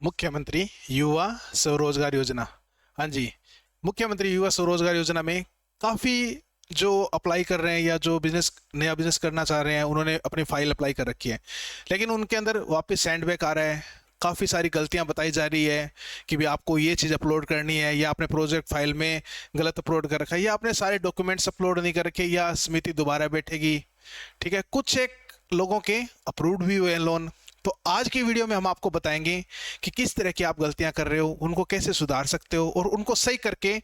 मुख्यमंत्री युवा स्वरोजगार योजना। हाँ जी, मुख्यमंत्री युवा स्वरोजगार योजना में काफ़ी जो अप्लाई कर रहे हैं या जो नया बिजनेस करना चाह रहे हैं उन्होंने अपनी फाइल अप्लाई कर रखी है, लेकिन उनके अंदर वापस सेंडबैक आ रहा है। काफ़ी सारी गलतियां बताई जा रही है कि भी आपको ये चीज़ अपलोड करनी है, या आपने प्रोजेक्ट फाइल में गलत अपलोड कर रखा है, या आपने सारे डॉक्यूमेंट्स अपलोड नहीं कर रखे, या समिति दोबारा बैठेगी। ठीक है, कुछ एक लोगों के अप्रूव्ड भी हुए हैं लोन। तो आज की वीडियो में हम आपको बताएंगे कि किस तरह की आप गलतियां कर रहे हो, उनको कैसे सुधार सकते हो और उनको सही करके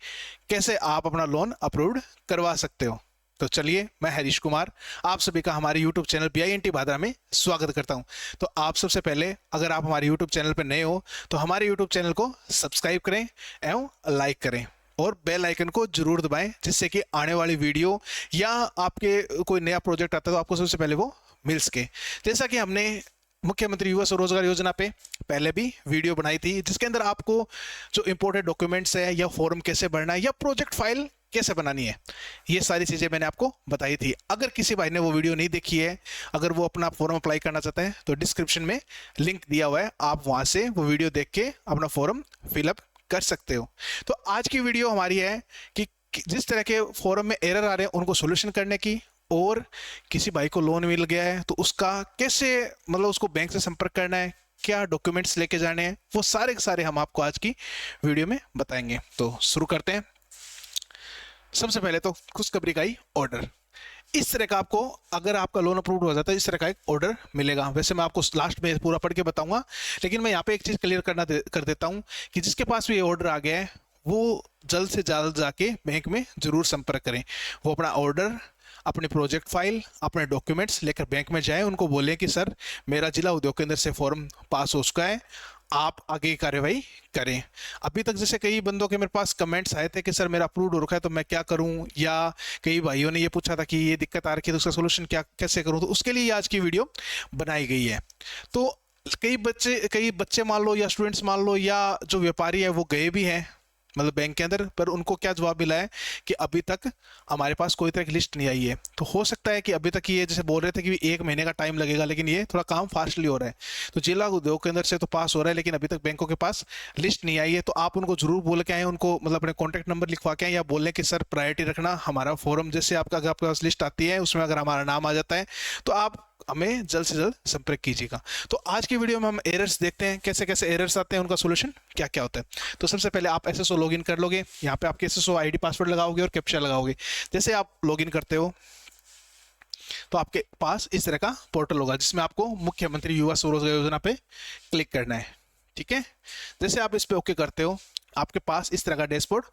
कैसे आप अपना लोन अप्रूव्ड करवा सकते हो। तो चलिए, मैं हरीश कुमार आप सभी का हमारे YouTube चैनल BINT भादरा में स्वागत करता हूं। तो आप सबसे पहले, अगर आप हमारे YouTube चैनल पर नए हो तो हमारे YouTube चैनल को सब्सक्राइब करें एवं लाइक करें और बेल आइकन को जरूर दबाएं, जिससे कि आने वाली वीडियो या आपके कोई नया प्रोजेक्ट आता है तो आपको सबसे पहले वो मिल सके। जैसा कि हमने मुख्यमंत्री युवा स्वरोजगार योजना पे पहले भी वीडियो बनाई थी, जिसके अंदर आपको जो इंपोर्टेड डॉक्यूमेंट्स है या फॉर्म कैसे भरना है या प्रोजेक्ट फाइल कैसे बनानी है, ये सारी चीज़ें मैंने आपको बताई थी। अगर किसी भाई ने वो वीडियो नहीं देखी है, अगर वो अपना फॉर्म अप्लाई करना चाहते हैं तो डिस्क्रिप्शन में लिंक दिया हुआ है, आप वहाँ से वो वीडियो देख के अपना फॉर्म फिलअप कर सकते हो। तो आज की वीडियो हमारी है कि जिस तरह के फॉर्म में एरर आ रहे हैं उनको सोल्यूशन करने की, और किसी भाई को लोन मिल गया है तो उसका कैसे, मतलब उसको बैंक से संपर्क करना है, क्या डॉक्यूमेंट्स लेके जाने हैं, वो सारे के सारे हम आपको आज की वीडियो में बताएंगे। तो शुरू करते हैं। सबसे पहले तो खुशखबरी का ही ऑर्डर। इस तरह का आपको, अगर आपका लोन अप्रूव हो जाता है, इस तरह का एक ऑर्डर मिलेगा। वैसे मैं आपको लास्ट में पूरा पढ़ के बताऊंगा, लेकिन मैं यहाँ पे एक चीज़ क्लियर कर देता हूँ कि जिसके पास भी ये ऑर्डर आ गया है वो जल्द से जल्द जाके बैंक में जरूर संपर्क करें। वो अपना ऑर्डर, अपने प्रोजेक्ट फाइल, अपने डॉक्यूमेंट्स लेकर बैंक में जाएं, उनको बोलें कि सर मेरा जिला उद्योग केंद्र से फॉर्म पास हो चुका है, आप आगे की कार्यवाही करें। अभी तक जैसे कई बंदों के मेरे पास कमेंट्स आए थे कि सर मेरा अप्रूव्ड हो रखा है तो मैं क्या करूं, या कई भाइयों ने ये पूछा था कि ये दिक्कत आ रखी है तो उसका सोल्यूशन क्या कैसे करूं, तो उसके लिए आज की वीडियो बनाई गई है। तो कई बच्चे मान लो या स्टूडेंट्स मान लो या जो व्यापारी है वो गए भी हैं मतलब बैंक के अंदर, पर उनको क्या जवाब मिला है कि अभी तक हमारे पास कोई तरह की लिस्ट नहीं आई है। तो हो सकता है कि अभी तक ये जैसे बोल रहे थे कि 1 महीने का टाइम लगेगा, लेकिन ये थोड़ा काम फास्टली हो रहा है। तो जिला उद्योग केंद्र से तो पास हो रहा है, लेकिन अभी तक बैंकों के पास लिस्ट नहीं आई है। तो आप उनको जरूर बोल के आए, उनको मतलब अपने कॉन्टैक्ट नंबर लिखवा के आए, या बोलें कि सर प्रायोरिटी रखना, हमारा फॉर्म जैसे आपका अगर आपके पास लिस्ट आती है उसमें अगर हमारा नाम आ जाता है तो आप हमें जल्द से जल्द संपर्क कीजिएगा। तो आज की वीडियो में हम एरर्स देखते हैं, कैसे कैसे एरर्स आते हैं, उनका सोल्यूशन क्या क्या होता है। तो सबसे पहले आप SSO लॉगिन कर लोगे। यहाँ पे आपके SSO ID पासवर्ड लगाओगे और कैप्चा लगाओगे। जैसे आप लॉगिन करते हो तो आपके पास इस तरह का पोर्टल होगा, जिसमें आपको मुख्यमंत्री युवा स्वरोजगार योजना पे क्लिक करना है। ठीक है, जैसे आप इस पे ओके करते हो, आपके पास इस तरह का डैशबोर्ड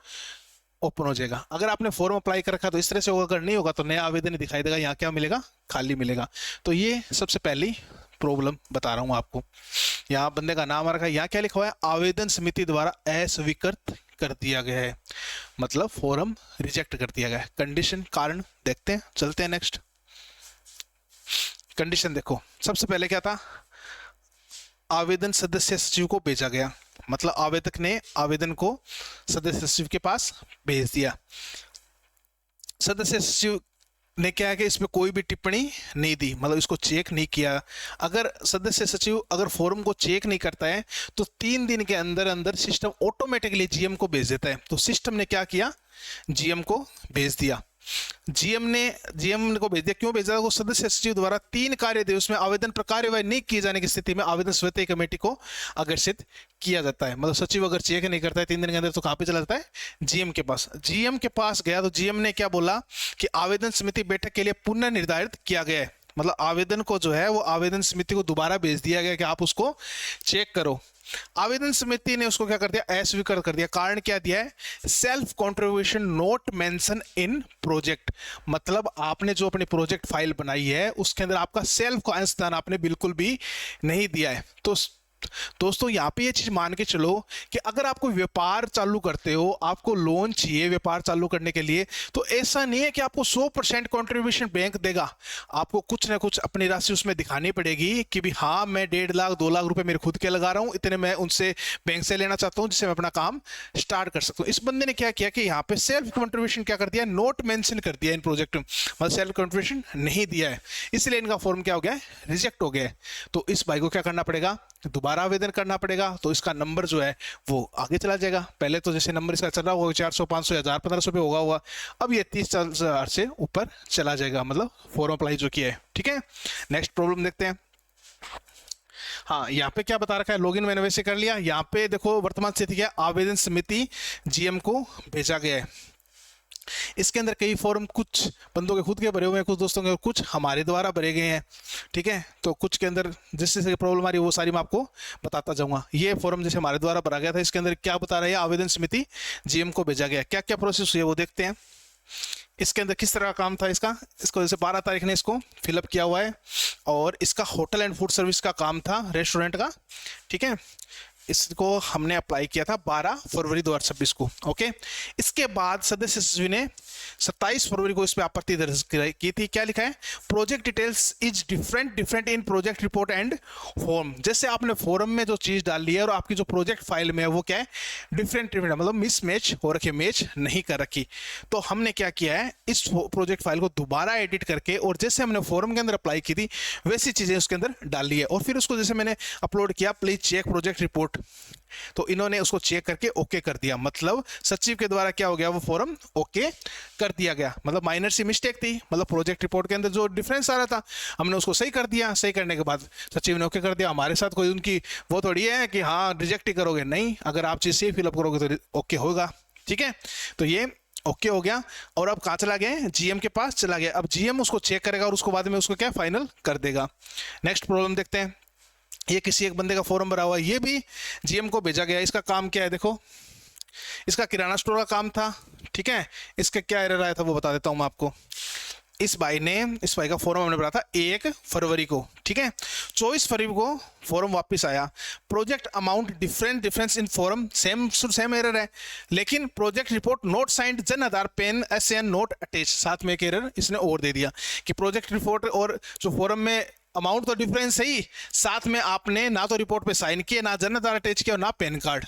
ओपन हो जाएगा। अगर आपने फॉर्म अप्लाई कर रखा तो इस तरह से होगा, अगर नहीं होगा तो नया आवेदन ही दिखाई देगा। यहाँ क्या मिलेगा, खाली मिलेगा। तो ये सबसे पहली प्रॉब्लम बता रहा हूँ आपको। यहाँ बंदे का नाम आ रखा है, यहाँ क्या लिखा हुआ है, आवेदन समिति द्वारा अस्वीकृत कर दिया गया है, मतलब फॉर्म रिजेक्ट कर दिया गया है। कंडीशन, कारण देखते हैं, चलते हैं नेक्स्ट। कंडीशन देखो, सबसे पहले क्या था, आवेदन सदस्य सचिव को भेजा गया, मतलब आवेदक ने आवेदन को सदस्य सचिव के पास भेज दिया। सदस्य सचिव ने क्या है कि इसमें कोई भी टिप्पणी नहीं दी, मतलब इसको चेक नहीं किया। अगर सदस्य सचिव अगर फॉर्म को चेक नहीं करता है तो 3 दिन के अंदर अंदर सिस्टम ऑटोमेटिकली GM को भेज देता है। तो सिस्टम ने क्या किया, GM को भेज दिया। GM को भेज दिया, क्यों भेजा, वो सदस्य सचिव द्वारा 3 कार्य दिवस में आवेदन पर कार्यवाही नहीं किए जाने की स्थिति में आवेदन स्वतः कमेटी को अग्रेसित किया जाता है। मतलब सचिव अगर चेक नहीं करता है 3 दिन के अंदर तो कहाँ पे चला जाता है, GM के पास। GM के पास गया तो GM ने क्या बोला कि आवेदन समिति बैठक के लिए पुनः निर्धारित किया गया है, मतलब आवेदन को जो है वो आवेदन समिति को दोबारा भेज दिया गया कि आप उसको चेक करो। आवेदन समिति ने उसको क्या कर दिया, अस्वीकार कर दिया। कारण क्या दिया है, self contribution not mention in project, मतलब आपने जो अपनी प्रोजेक्ट फाइल बनाई है उसके अंदर आपका सेल्फ का अंशदान आपने बिल्कुल भी नहीं दिया है। तो दोस्तों यहाँ पे ये चीज मान के चलो कि अगर आप कोई व्यापार चालू करते हो, आपको लोन चाहिए व्यापार चालू करने के लिए, तो ऐसा नहीं है कि आपको 100% कंट्रीब्यूशन बैंक देगा। आपको कुछ ना कुछ अपनी राशि उसमें दिखानी पड़ेगी कि भी हाँ मैं 1.5 लाख 2 लाख रुपए मेरे खुद के लगा रहा हूँ, इतने मैं उनसे बैंक से लेना चाहता हूँ जिससे मैं अपना काम स्टार्ट कर सकता हूँ। इस बंदे ने क्या किया कि यहाँ पे सेल्फ कंट्रीब्यूशन क्या कर दिया, नोट मेंशन कर दिया इन प्रोजेक्ट में, मतलब सेल्फ कंट्रीब्यूशन नहीं दिया है, इसलिए इनका फॉर्म क्या हो गया, रिजेक्ट हो गया है। तो इस भाई को क्या करना पड़ेगा, दोबारा दोबारा आवेदन करना पड़ेगा, तो इसका नंबर जो है वो आगे चला जाएगा। पहले तो जैसे नंबर इसका चल रहा होगा 400, 500, 1000, 1500 पे होगा, अब ये 30,000 से ऊपर चला जाएगा, मतलब फॉर्म अप्लाई जो किया है। ठीक है, नेक्स्ट प्रॉब्लम देखते हैं। हाँ, यहाँ पे क्या बता रखा है, लॉगिन मैंने वैसे कर लिया। यहाँ पे देखो वर्तमान स्थिति क्या, आवेदन समिति जीएम को भेजा गया है। इसके अंदर कई फॉर्म कुछ बंदों के खुद के भरे हुए हैं, कुछ दोस्तों के, और कुछ हमारे द्वारा भरे गए हैं। ठीक है, तो कुछ के अंदर जिस जैसे प्रॉब्लम आ रही है वो सारी मैं आपको बताता जाऊंगा। ये फॉर्म जैसे हमारे द्वारा भरा गया था, इसके अंदर क्या बता रहा है, आवेदन समिति जीएम को भेजा गया। क्या क्या प्रोसेस हुई है वो देखते हैं। इसके अंदर किस तरह का काम था इसको जैसे 12 तारीख ने इसको फिलअप किया हुआ है, और इसका होटल एंड फूड सर्विस का काम था, रेस्टोरेंट का। ठीक है, इसको हमने अप्लाई किया था 12 फरवरी 2026 को। ओके, इसके बाद सदस्य सचिव ने 27 फरवरी को इस पे आपत्ति दर्ज की थी। क्या लिखा है, project details is different in project report and form. जैसे आपने फॉर्म में जो चीज डाल ली है और आपकी जो प्रोजेक्ट फाइल में है वो क्या है, डिफरेंट, मतलब मिसमैच हो रखी, मैच नहीं कर रखी। तो हमने क्या किया है, इस प्रोजेक्ट फाइल को दोबारा एडिट करके, और जैसे हमने फॉर्म के अंदर अप्लाई की थी वैसी चीजें उसके अंदर डाल ली है, और फिर उसको जैसे मैंने अपलोड किया, प्लीज चेक प्रोजेक्ट रिपोर्ट, तो इन्होंने उसको चेक करके ओके कर दिया। मतलब सचिव के द्वारा क्या हो गया, वो फॉर्म ओके कर दिया गया। मतलब माइनर सी मिस्टेक थी, मतलब प्रोजेक्ट रिपोर्ट के अंदर जो डिफरेंस आ रहा था हमने उसको सही कर दिया। सही करने के बाद सचिव ने ओके कर दिया। हमारे साथ कोई उनकी वो थोड़ी है कि हाँ रिजेक्ट ही करोगे, नहीं, अगर आप चीज से फिलअप करोगे तो ओके होगा। ठीक है, तो ये ओके हो गया, और अब कहाँ चला गया, जीएम के पास चला गया। अब जीएम उसको चेक करेगा और उसको बाद में उसको क्या फाइनल कर देगा। नेक्स्ट प्रॉब्लम देखते हैं। ये किसी एक बंदे का फॉर्म भरा हुआ है, ये भी जीएम को भेजा गया। इसका काम क्या है, देखो, इसका किराना स्टोर का काम था। ठीक है, इसका क्या एरर आया था वो बता देता हूं मैं आपको। इस भाई का फॉर्म हमने भरा था 1 फरवरी को। ठीक है, 24 फरवरी को फॉर्म वापस आया। Project amount difference in form same error है, लेकिन project report note signed Jan Aadhaar pen SN note attach, साथ में एक एरर इसने और दे दिया कि प्रोजेक्ट रिपोर्ट और जो फॉर्म में अमाउंट तो डिफरेंस है ही, साथ में आपने ना तो रिपोर्ट पे साइन किया, ना जन आधार अटैच किया, और ना पैन कार्ड।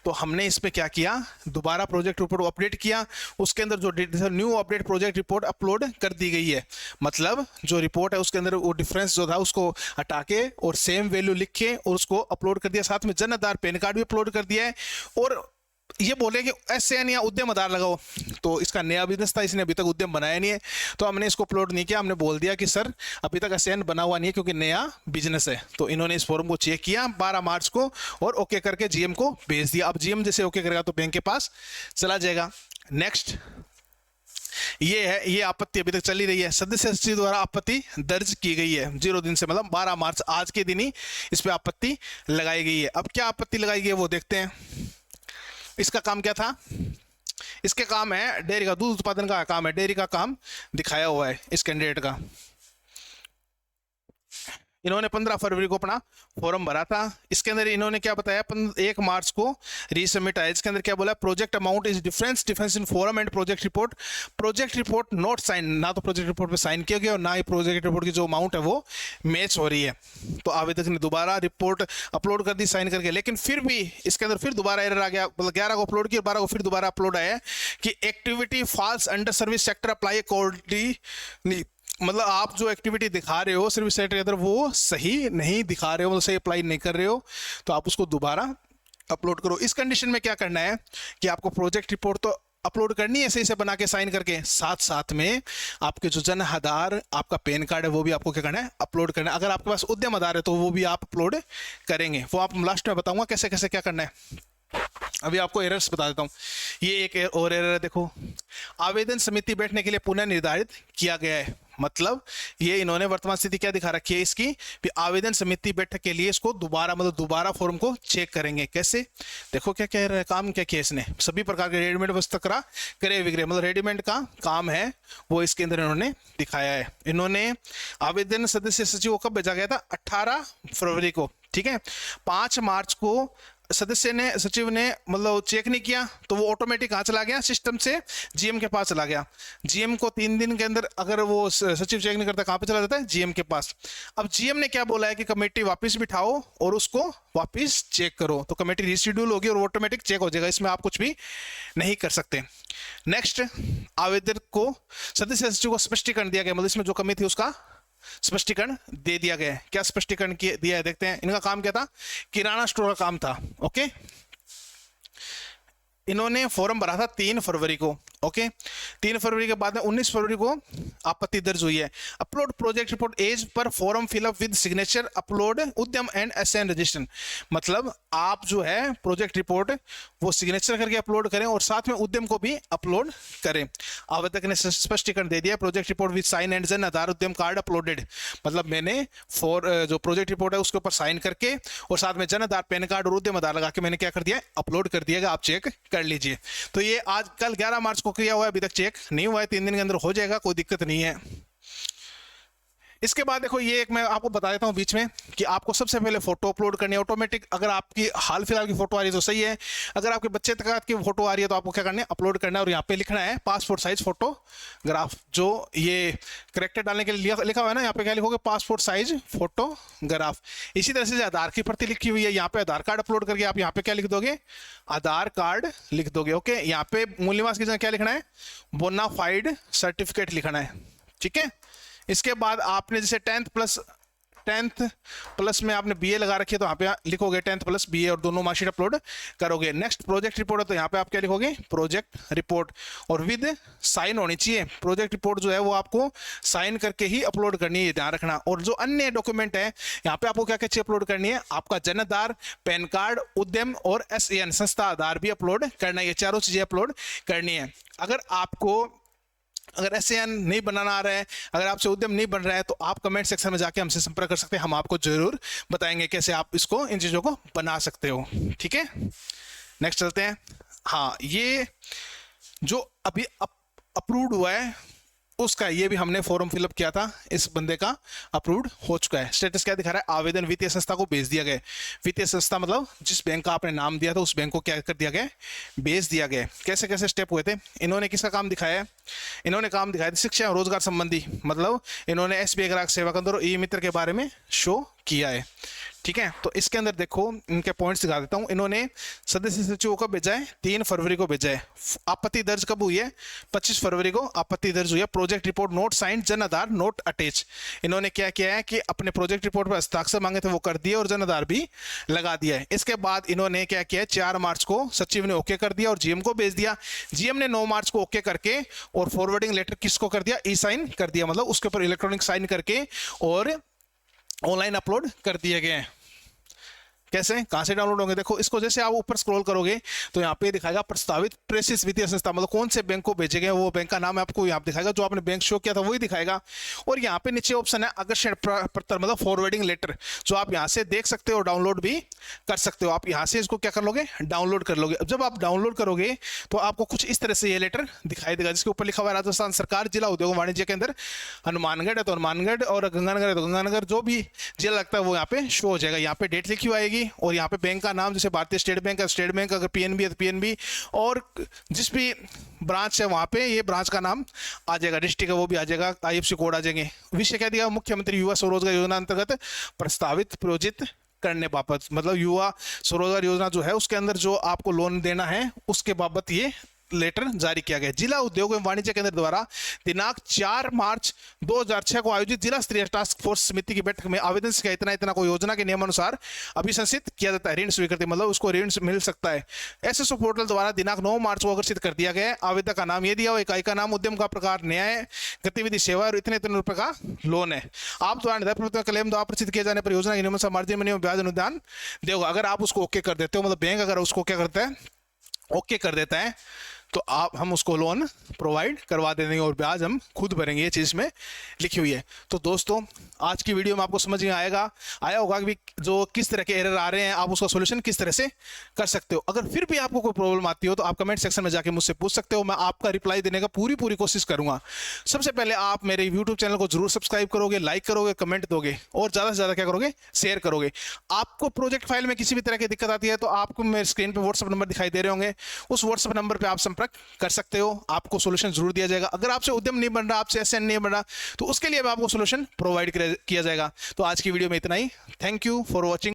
तो हमने इसमें क्या किया, दोबारा प्रोजेक्ट रिपोर्ट अपडेट किया। उसके अंदर जो new update project report upload कर दी गई है, मतलब जो रिपोर्ट है उसके अंदर वो डिफरेंस जो था उसको हटा के और सेम वैल्यू लिख के और उसको अपलोड कर दिया। साथ में जन आधार पैन कार्ड भी अपलोड कर दिया है। और ये बोले कि SN या उद्यम आधार लगाओ, तो इसका नया बिजनेस था, इसने अभी तक उद्यम बनाया नहीं है, तो हमने इसको अपलोड नहीं किया। हमने बोल दिया कि सर अभी तक SN बना हुआ नहीं है क्योंकि नया बिजनेस है। तो इन्होंने इस फॉर्म को चेक किया 12 मार्च को और ओके करके जीएम को भेज दिया। अब जीएम जैसे ओके करेगा तो बैंक के पास चला जाएगा। नेक्स्ट ये है, ये आपत्ति अभी तक चली रही है। सदस्य सचिव द्वारा आपत्ति दर्ज की गई है 0 दिन से, मतलब 12 मार्च आज के दिन ही इस पे आपत्ति लगाई गई है। अब क्या आपत्ति लगाई गई है वो देखते हैं। इसका काम क्या था, इसके काम है डेयरी का, दूध उत्पादन का काम है, डेयरी का काम दिखाया हुआ है इस कैंडिडेट का। इन्होंने 15 फरवरी को अपना फॉर्म भरा था। इसके अंदर इन्होंने क्या बताया, 1 मार्च को रीसबमिट आया। इसके अंदर क्या बोला, project amount is difference in form and project report not sign, ना तो प्रोजेक्ट रिपोर्ट पे साइन किया गया और ना ही प्रोजेक्ट रिपोर्ट की जो अमाउंट है वो मैच हो रही है। तो आवेदक ने दोबारा रिपोर्ट अपलोड कर दी साइन करके, लेकिन फिर भी इसके अंदर फिर दोबारा एरर आ गया। मतलब 11 को अपलोड किया, 12 को फिर दोबारा अपलोड आया कि activity falls under service sector apply accordingly, मतलब आप जो एक्टिविटी दिखा रहे हो सर्विस सेक्टर के अंदर वो सही नहीं दिखा रहे हो, मतलब सही अप्लाई नहीं कर रहे हो, तो आप उसको दोबारा अपलोड करो। इस कंडीशन में क्या करना है कि आपको प्रोजेक्ट रिपोर्ट तो अपलोड करनी है सही से बना के साइन करके, साथ साथ में आपके जो जन आधार, आपका पैन कार्ड है वो भी आपको क्या करना है, अपलोड करना है। अगर आपके पास उद्यम आधार है तो वो भी आप अपलोड करेंगे, वो आप लास्ट में बताऊंगा कैसे कैसे क्या करना है। अभी आपको एरर्स बता देता हूं। ये एक और एरर है, देखो, आवेदन समिति बैठने के लिए पुनः निर्धारित किया गया है। मतलब ये इन्होंने वर्तमान स्थिति क्या दिखा रखी है इसकी, कि आवेदन समिति बैठक के लिए इसको दोबारा, मतलब दोबारा फॉर्म को चेक करेंगे। कैसे, देखो क्या कह रहा है, काम क्या किया इसने, सभी प्रकार के रेडीमेड वस्तु करा क्रय विक्रय, मतलब रेडीमेड का काम है वो इसके अंदर इन्होंने दिखाया है। इन्होंने आवेदन सदस्य सचिव को कब भेजा गया था, 18 फरवरी को। ठीक है, 5 मार्च को सचिव ने मतलब चेक नहीं किया तो वो ऑटोमेटिक कहाँ चला गया, सिस्टम से जीएम के पास चला गया। जीएम को 3 दिन के अंदर अगर वो सचिव चेक नहीं करता कहाँ पे चला जाता है, जीएम के पास। अब जीएम ने क्या बोला है कि कमेटी वापस बिठाओ और उसको वापस चेक करो, तो कमेटी रिशेड्यूल होगी और ऑटोमेटिक चेक हो जाएगा, इसमें आप कुछ भी नहीं कर सकते। नेक्स्ट, आवेदक को सदस्य सचिव को स्पष्टीकरण दिया गया, मतलब इसमें जो कमी थी उसका स्पष्टीकरण दे दिया गया है। क्या स्पष्टीकरण दिया है देखते हैं। इनका काम क्या था, किराना स्टोर का काम था। ओके, इन्होंने फॉर्म भरा था 3 फरवरी को। ओके, 3 फरवरी के बाद में 19 फरवरी को आपत्ति दर्ज हुई है। Upload project report as per form fill up with signature upload Udyam and SN registration. मतलब आप जो है प्रोजेक्ट रिपोर्ट वो सिग्नेचर करके अपलोड करें और साथ में उद्यम को भी अपलोड करें। आवेदक ने स्पष्टीकरण दे दिया, project report with sign and Jan Aadhaar उद्यम कार्ड अपलोडेड। मतलब मैंने जो प्रोजेक्ट रिपोर्ट है उसके ऊपर साइन करके और साथ में जन आधार, पैन कार्ड और उद्यम आधार लगा के मैंने क्या कर दिया, अपलोड कर दिया। आप चेक कर लीजिए। तो ये आज कल 11 मार्च को किया हुआ है, अभी तक चेक नहीं हुआ है, 3 दिन के अंदर हो जाएगा, कोई दिक्कत नहीं है। इसके बाद देखो ये एक मैं आपको बता देता हूं बीच में कि आपको सबसे पहले फोटो अपलोड करनी है ऑटोमेटिक। अगर आपकी हाल फिलहाल की फोटो आ रही है तो सही है, अगर आपके बच्चे तक की फोटो आ रही है तो आपको क्या करना है, अपलोड करना है। और यहाँ पे लिखना है पासपोर्ट साइज फोटोग्राफ। जो ये करेक्टर डालने के लिए लिखा हुआ है ना, यहाँ पे क्या लिखोगे, पासपोर्ट साइज फोटोग्राफ। इसी तरह से आधार की प्रति लिखी हुई है, यहाँ पे आधार कार्ड अपलोड करके आप यहाँ पे क्या लिख दोगे, आधार कार्ड लिख दोगे। ओके, यहाँ पे मूल निवास की जगह क्या लिखना है, बोनाफाइड सर्टिफिकेट लिखना है। ठीक है, इसके बाद आपने जैसे 10th प्लस में आपने बीए लगा रखी है तो यहाँ पे लिखोगे 10th प्लस बीए और दोनों मार्कशीट अपलोड करोगे। नेक्स्ट प्रोजेक्ट रिपोर्ट है तो यहाँ पे आप क्या लिखोगे, प्रोजेक्ट रिपोर्ट, और विद साइन होनी चाहिए। प्रोजेक्ट रिपोर्ट जो है वो आपको साइन करके ही अपलोड करनी है, ध्यान रखना। और जो अन्य डॉक्यूमेंट है यहाँ पे आपको क्या क्या चीज अपलोड करनी है, आपका जन आधार, पैन कार्ड, उद्यम और SAN संस्था आधार भी अपलोड करना है। ये चारों चीजें अपलोड करनी है। अगर SAN नहीं बनाना आ रहा है, अगर आपसे उद्यम नहीं बन रहा है तो आप कमेंट सेक्शन में जाके हमसे संपर्क कर सकते हैं, हम आपको जरूर बताएंगे कैसे आप इसको, इन चीज़ों को बना सकते हो। ठीक है, नेक्स्ट चलते हैं। हाँ, ये जो अभी अप्रूव्ड हुआ है उसका ये भी हमने फॉर्म फिलअप किया था, इस बंदे का अप्रूव्ड हो चुका है। स्टेटस क्या दिखा रहा है, आवेदन वित्तीय संस्था को भेज दिया गया। वित्तीय संस्था मतलब जिस बैंक का आपने नाम दिया था उस बैंक को क्या कर दिया गया, भेज दिया गया। कैसे कैसे स्टेप हुए थे, इन्होंने किसका काम दिखाया है, इन्होंने काम दिखाया था शिक्षा और रोजगार संबंधी। मतलब इन्होंने SBI ग्राहक सेवा केंद्र और ई-मित्र के बारे में शो किया है। ठीक है, तो इसके अंदर देखो इनके पॉइंट्स दिखा देता हूं। इन्होंने सदस्य सचिवों को भेजा है, 3 फरवरी को भेजा है। आपत्ति दर्ज कब हुई है, 25 फरवरी को आपत्ति दर्ज हुई है। Project report note sign, Jan Aadhaar note attach. इन्होंने क्या किया है कि अपने प्रोजेक्ट रिपोर्ट पर हस्ताक्षर मांगे थे वो कर दिए और जन आधार भी लगा दिया है। इसके बाद इन्होंने क्या किया है, 4 मार्च को सचिव ने ओके कर दिया और GM को भेज दिया। GM ने 9 मार्च को ओके करके और फॉरवर्डिंग लेटर किसको कर दिया, ई-साइन कर दिया। मतलब उसके ऊपर इलेक्ट्रॉनिक साइन करके और ऑनलाइन अपलोड कर दिए गए हैं। कैसे, कहां से डाउनलोड होंगे, देखो इसको जैसे आप ऊपर स्क्रॉल करोगे तो यहाँ पे दिखाएगा प्रस्तावित प्रेषित वित्तीय संस्था, मतलब कौन से बैंक को भेजे गए वो बैंक का नाम आपको यहाँ पे दिखाएगा। जो आपने बैंक शो किया था वही दिखाएगा। और यहाँ पे नीचे ऑप्शन है आकर्षण पत्र, मतलब फॉरवर्डिंग लेटर, जो आप यहाँ से देख सकते हो, डाउनलोड भी कर सकते हो। आप यहाँ से इसको क्या कर लोगे, डाउनलोड कर लोगे। अब जब आप डाउनलोड करोगे तो आपको कुछ इस तरह से ये लेटर दिखाई देगा, जिसके ऊपर लिखा हुआ है राजस्थान सरकार जिला उद्योग वाणिज्य केंद्र हनुमानगढ़ है तो हनुमानगढ़, और गंगानगर है तो गंगानगर, जो भी जिला लगता है वो यहाँ पे शो हो जाएगा। यहाँ पे डेट लिखी हुई आएगी और यहाँ पे बैंक का नाम, जैसे भारतीय स्टेट बैंक है स्टेट बैंक, अगर PNB है तो PNB, और जिस भी ब्रांच है वहां पे ये ब्रांच का नाम आ जाएगा, डिस्ट्रिक्ट है वो भी आ जाएगा, IFSC कोड आ जाएंगे। विषय क्या दिया, मुख्यमंत्री युवा स्वरोजगार योजना अंतर्गत प्रस्तावित प्रायोजित करने बाबत, मतलब युवा स्वरोजगार योजना जो है उसके अंदर जो आपको लोन देना है उसके बाबत ये लेटर जारी किया गया। जिला उद्योग एवं वाणिज्य केंद्र द्वारा दिनांक 4 मार्च 2006 को आयोजित जिला स्तरीय टास्क फोर्स समिति की बैठक में आवेदन से इतना को योजना के नियमानुसार अभिशंसित किया जाता है। ऋण स्वीकृति मतलब उसको ऋण मिल सकता है। SSO पोर्टल द्वारा दिनांक 9 मार्च को अग्रसित कर दिया गया है। आवेदक का नाम ये दिया हुआ, इकाई का नाम, उद्यम का प्रकार न्याय गतिविधि सेवा और इतने रुपए का लोन है। आप द्वारा निर्धारित क्लेम द्वारा प्रचित किए जाने पर योजना के नियम से मार्जिन में ब्याज अनुदान देगा। अगर आप उसको ओके कर देते हो, मतलब बैंक अगर उसको क्या करता है, ओके कर देता है, तो हम उसको लोन प्रोवाइड करवा देंगे और ब्याज हम खुद भरेंगे। ये चीज़ में लिखी हुई है। तो दोस्तों आज की वीडियो में आपको समझ में आया होगा कि जो किस तरह के एरर आ रहे हैं आप उसका सोल्यूशन किस तरह से कर सकते हो। अगर फिर भी आपको कोई प्रॉब्लम आती हो तो आप कमेंट सेक्शन में जाके मुझसे पूछ सकते हो, मैं आपका रिप्लाई देने का पूरी कोशिश करूंगा। सबसे पहले आप मेरे यूट्यूब चैनल को जरूर सब्सक्राइब करोगे, लाइक करोगे, कमेंट दोगे और ज़्यादा से ज़्यादा क्या करोगे, शेयर करोगे। आपको प्रोजेक्ट फाइल में किसी भी तरह की दिक्कत आती है तो आपको मेरे स्क्रीन पर व्हाट्सअप नंबर दिखाई दे रहे होंगे, उस व्हाट्सअप नंबर पर आप संपर्क कर सकते हो, आपको सोल्यूशन जरूर दिया जाएगा। अगर आपसे उद्यम नहीं बन रहा, आपसे SN नहीं बन रहा, तो उसके लिए आपको सोल्यूशन प्रोवाइड किया जाएगा। तो आज की वीडियो में इतना ही। Thank you for watching.